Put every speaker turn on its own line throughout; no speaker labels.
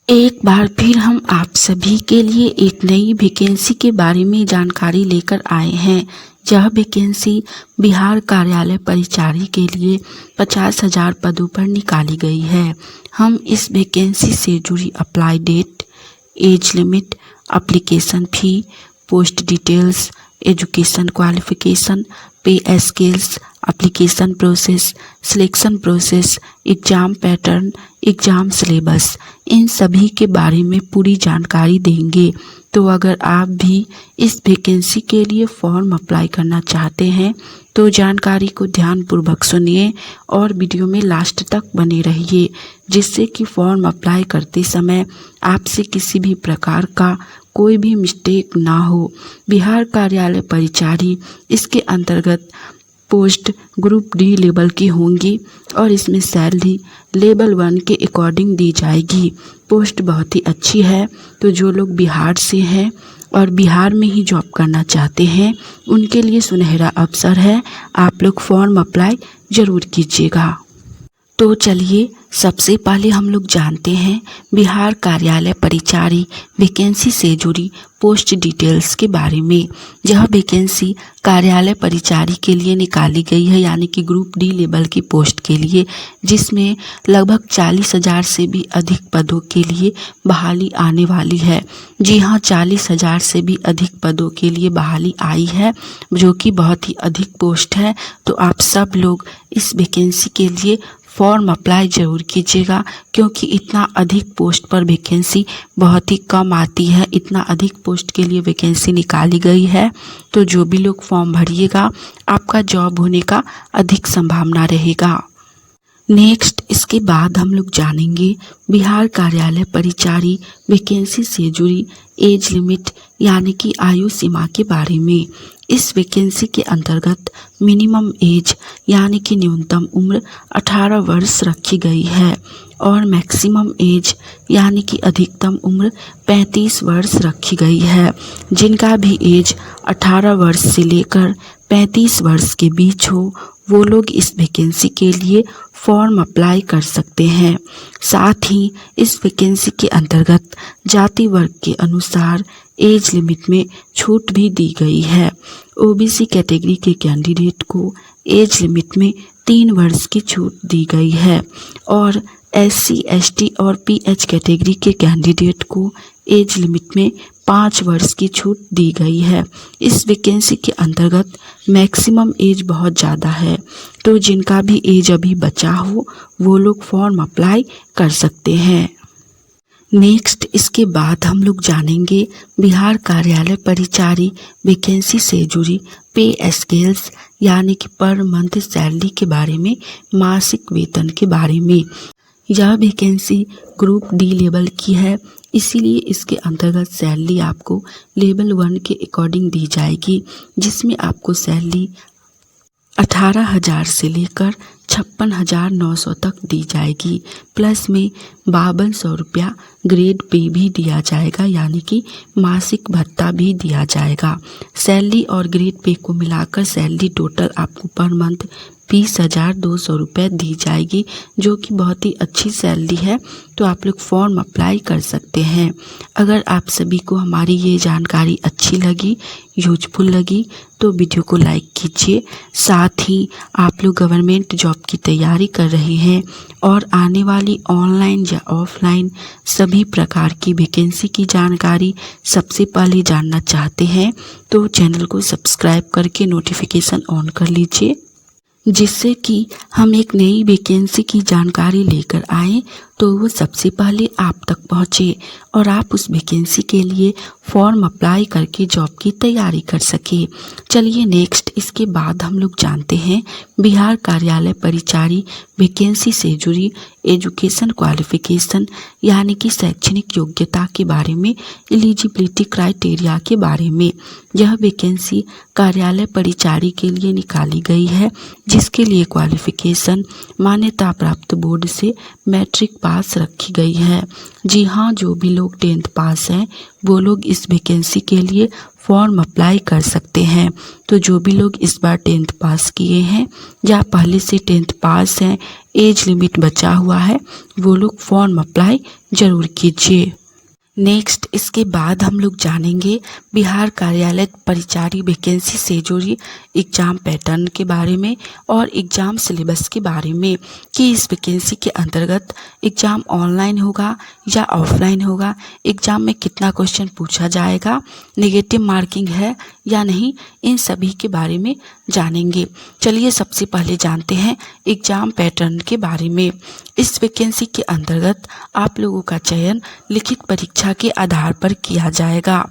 एक बार फिर हम आप सभी के लिए एक नई वैकेंसी के बारे में जानकारी लेकर आए हैं। यह वैकेंसी बिहार कार्यालय परिचारी के लिए 50,000 पदों पर निकाली गई है। हम इस वैकेंसी से जुड़ी apply date, age limit, application fee, post details, education qualification, pay scales, application process, selection process, exam pattern, exam syllabus, इन सभी के बारे में पूरी जानकारी देंगे। तो अगर आप भी इस वैकेंसी के लिए फॉर्म अप्लाई करना चाहते हैं तो जानकारी को ध्यानपूर्वक सुनिए और वीडियो में लास्ट तक बने रहिए, जिससे कि फॉर्म अप्लाई करते समय आपसे किसी भी प्रकार का कोई भी मिस्टेक ना हो। बिहार कार्यालय परिचारी इसके अंतर्गत पोस्ट ग्रुप डी लेवल की होंगी और इसमें सैलरी लेवल 1 के अकॉर्डिंग दी जाएगी। पोस्ट बहुत ही अच्छी है, तो जो लोग बिहार से हैं और बिहार में ही जॉब करना चाहते हैं उनके लिए सुनहरा अवसर है। आप लोग फॉर्म अप्लाई ज़रूर कीजिएगा। तो चलिए सबसे पहले हम लोग जानते हैं बिहार कार्यालय परिचारी वैकेंसी से जुड़ी पोस्ट डिटेल्स के बारे में। यह वैकेंसी कार्यालय परिचारी के लिए निकाली गई है, यानी कि ग्रुप डी लेवल की पोस्ट के लिए, जिसमें लगभग 40,000 से भी अधिक पदों के लिए बहाली आने वाली है। जी हाँ, 40,000 से भी अधिक पदों के लिए बहाली आई है, जो कि बहुत ही अधिक पोस्ट है। तो आप सब लोग इस वैकेंसी के लिए फॉर्म अप्लाई ज़रूर कीजिएगा, क्योंकि इतना अधिक पोस्ट पर वैकेंसी बहुत ही कम आती है। इतना अधिक पोस्ट के लिए वैकेंसी निकाली गई है, तो जो भी लोग फॉर्म भरिएगा आपका जॉब होने का अधिक संभावना रहेगा। नेक्स्ट, इसके बाद हम लोग जानेंगे बिहार कार्यालय परिचारी वैकेंसी से जुड़ी एज लिमिट यानी कि आयु सीमा के बारे में। इस वैकेंसी के अंतर्गत मिनिमम एज यानी कि न्यूनतम उम्र 18 वर्ष रखी गई है और मैक्सिमम एज यानी कि अधिकतम उम्र 35 वर्ष रखी गई है। जिनका भी एज 18 वर्ष से लेकर 35 वर्ष के बीच हो वो लोग इस वैकेंसी के लिए फॉर्म अप्लाई कर सकते हैं। साथ ही इस वैकेंसी के अंतर्गत जाति वर्ग के अनुसार एज लिमिट में छूट भी दी गई है। ओबीसी कैटेगरी के कैंडिडेट को एज लिमिट में 3 वर्ष की छूट दी गई है और SC, ST और PH कैटेगरी के कैंडिडेट को एज लिमिट में 5 वर्ष की छूट दी गई है। इस वैकेंसी के अंतर्गत मैक्सिमम एज बहुत ज़्यादा है, तो जिनका भी एज अभी बचा हो वो लोग फॉर्म अप्लाई कर सकते हैं। नेक्स्ट, इसके बाद हम लोग जानेंगे बिहार कार्यालय परिचारी वैकेंसी से जुड़ी पे स्केल्स यानी कि पर मंथ सैलरी के बारे में, मासिक वेतन के बारे में। यह वैकेंसी ग्रुप डी लेवल की है, इसीलिए इसके अंतर्गत सैलरी आपको लेवल 1 के अकॉर्डिंग दी जाएगी, जिसमें आपको सैलरी 18,000 से लेकर 56,900 तक दी जाएगी। प्लस में 5200 रुपया ग्रेड पे भी दिया जाएगा, यानी कि मासिक भत्ता भी दिया जाएगा। सैलरी और ग्रेड पे को मिलाकर सैलरी टोटल आपको पर मंथ 20,200 रुपये दी जाएगी, जो कि बहुत ही अच्छी सैलरी है। तो आप लोग फॉर्म अप्लाई कर सकते हैं। अगर आप सभी को हमारी ये जानकारी अच्छी लगी, यूजफुल लगी, तो वीडियो को लाइक कीजिए। साथ ही आप लोग गवर्नमेंट जॉब की तैयारी कर रहे हैं और आने वाली ऑनलाइन या ऑफलाइन सभी प्रकार की वैकेंसी की जानकारी सबसे पहले जानना चाहते हैं तो चैनल को सब्सक्राइब करके नोटिफिकेशन ऑन कर लीजिए, जिससे कि हम एक नई वैकेंसी की जानकारी लेकर आएँ तो वो सबसे पहले आप तक पहुँचे और आप उस वैकेंसी के लिए फॉर्म अप्लाई करके जॉब की तैयारी कर सके। चलिए नेक्स्ट, इसके बाद हम लोग जानते हैं बिहार कार्यालय परिचारी वैकेंसी से जुड़ी एजुकेशन क्वालिफिकेशन यानी कि शैक्षणिक योग्यता के बारे में, एलिजिबिलिटी क्राइटेरिया के बारे में। यह वैकेंसी कार्यालय परिचारी के लिए निकाली गई है, जिसके लिए क्वालिफिकेशन मान्यता प्राप्त बोर्ड से मैट्रिक पास रखी गई है। जी हाँ, जो भी लोग 10th पास हैं वो लोग इस वैकेंसी के लिए फॉर्म अप्लाई कर सकते हैं। तो जो भी लोग इस बार 10th पास किए हैं या पहले से 10th पास हैं, एज लिमिट बचा हुआ है, वो लोग फॉर्म अप्लाई ज़रूर कीजिए। नेक्स्ट इसके बाद हम लोग जानेंगे बिहार कार्यालय परिचारी वैकेंसी से जुड़ी एग्ज़ाम पैटर्न के बारे में और एग्ज़ाम सिलेबस के बारे में कि इस वैकेंसी के अंतर्गत एग्ज़ाम ऑनलाइन होगा या ऑफलाइन होगा, एग्ज़ाम में कितना क्वेश्चन पूछा जाएगा, नेगेटिव मार्किंग है या नहीं, इन सभी के बारे में जानेंगे। चलिए सबसे पहले जानते हैं एग्ज़ाम पैटर्न के बारे में। इस वैकेंसी के अंतर्गत आप लोगों का चयन लिखित परीक्षा के आधार पर किया जाएगा।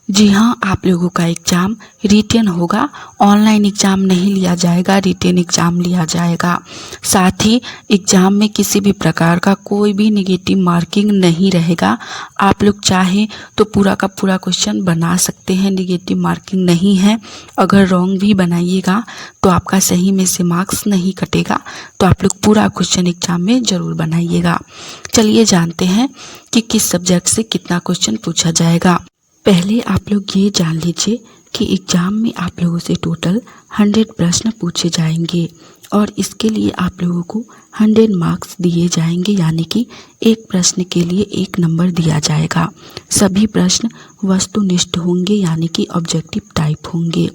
जी हाँ, आप लोगों का एग्ज़ाम रिटेन होगा, ऑनलाइन एग्ज़ाम नहीं लिया जाएगा, रिटेन एग्ज़ाम लिया जाएगा। साथ ही एग्ज़ाम में किसी भी प्रकार का कोई भी नेगेटिव मार्किंग नहीं रहेगा। आप लोग चाहें तो पूरा का पूरा क्वेश्चन बना सकते हैं, नेगेटिव मार्किंग नहीं है। अगर रॉन्ग भी बनाइएगा तो आपका सही में से मार्क्स नहीं कटेगा, तो आप लोग पूरा क्वेश्चन एग्ज़ाम में ज़रूर बनाइएगा। चलिए जानते हैं कि किस सब्जेक्ट से कितना क्वेश्चन पूछा जाएगा। पहले आप लोग ये जान लीजिए कि एग्ज़ाम में आप लोगों से टोटल 100 प्रश्न पूछे जाएंगे और इसके लिए आप लोगों को 100 मार्क्स दिए जाएंगे, यानी कि एक प्रश्न के लिए 1 नंबर दिया जाएगा। सभी प्रश्न वस्तुनिष्ठ होंगे, यानी कि ऑब्जेक्टिव टाइप होंगे।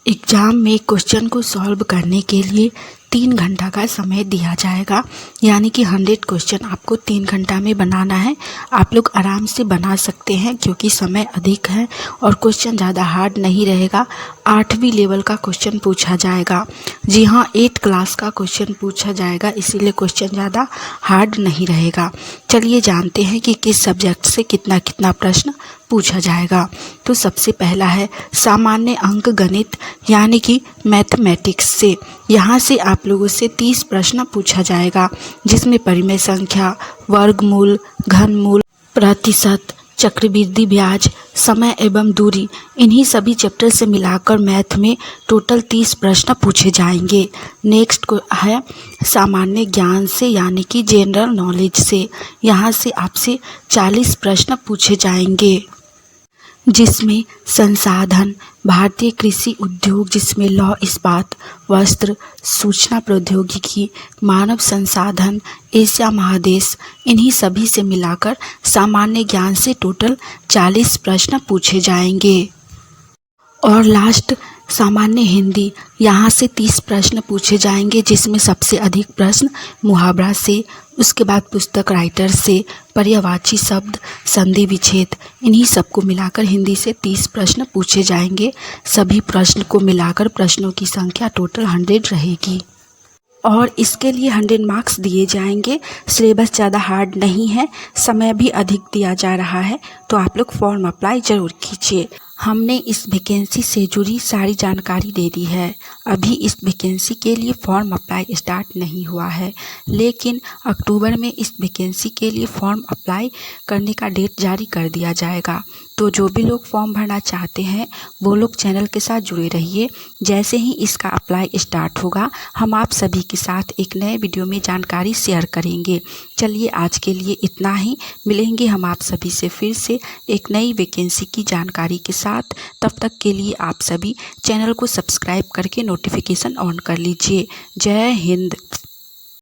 एग्ज़ाम में क्वेश्चन को सॉल्व करने के लिए 3 घंटा का समय दिया जाएगा, यानी कि 100 क्वेश्चन आपको 3 घंटा में बनाना है। आप लोग आराम से बना सकते हैं क्योंकि समय अधिक है और क्वेश्चन ज़्यादा हार्ड नहीं रहेगा। 8वीं लेवल का क्वेश्चन पूछा जाएगा। जी हाँ, 8 क्लास का क्वेश्चन पूछा जाएगा, इसीलिए क्वेश्चन ज़्यादा हार्ड नहीं रहेगा। चलिए जानते हैं कि किस सब्जेक्ट से कितना कितना प्रश्न पूछा जाएगा। तो सबसे पहला है सामान्य अंक गणित, यानी कि मैथमेटिक्स से। यहाँ से आप लोगों से 30 प्रश्न पूछा जाएगा, जिसमें परिमेय संख्या, वर्गमूल, घनमूल, प्रतिशत, चक्रवृद्धि ब्याज, समय एवं दूरी, इन्हीं सभी चैप्टर से मिलाकर मैथ में टोटल 30 प्रश्न पूछे जाएंगे। नेक्स्ट को है सामान्य ज्ञान से, यानी कि जनरल नॉलेज से। यहाँ से आपसे 40 प्रश्न पूछे जाएंगे, जिसमें संसाधन, भारतीय कृषि उद्योग जिसमें लौह इस्पात, वस्त्र, सूचना प्रौद्योगिकी, मानव संसाधन, एशिया महादेश, इन्हीं सभी से मिलाकर सामान्य ज्ञान से टोटल 40 प्रश्न पूछे जाएंगे। और लास्ट सामान्य हिंदी, यहाँ से 30 प्रश्न पूछे जाएंगे, जिसमें सबसे अधिक प्रश्न मुहावरा से, उसके बाद पुस्तक राइटर से, पर्यायवाची शब्द, संधि विच्छेद, इन्हीं सबको मिलाकर हिंदी से 30 प्रश्न पूछे जाएंगे। सभी प्रश्न को मिलाकर प्रश्नों की संख्या टोटल 100 रहेगी और इसके लिए 100 मार्क्स दिए जाएंगे। सिलेबस ज़्यादा हार्ड नहीं है, समय भी अधिक दिया जा रहा है, तो आप लोग फॉर्म अप्लाई ज़रूर कीजिए। हमने इस वैकेंसी से जुड़ी सारी जानकारी दे दी है। अभी इस वैकेंसी के लिए फॉर्म अप्लाई स्टार्ट नहीं हुआ है, लेकिन अक्टूबर में इस वैकेंसी के लिए फॉर्म अप्लाई करने का डेट जारी कर दिया जाएगा। तो जो भी लोग फॉर्म भरना चाहते हैं वो लोग चैनल के साथ जुड़े रहिए। जैसे ही इसका अप्लाई स्टार्ट होगा, हम आप सभी के साथ एक नए वीडियो में जानकारी शेयर करेंगे। चलिए आज के लिए इतना ही, मिलेंगे हम आप सभी से फिर से एक नई वैकेंसी की जानकारी के साथ। तब तक के लिए आप सभी चैनल को सब्सक्राइब करके नोटिफिकेशन ऑन कर लीजिए। जय हिंद।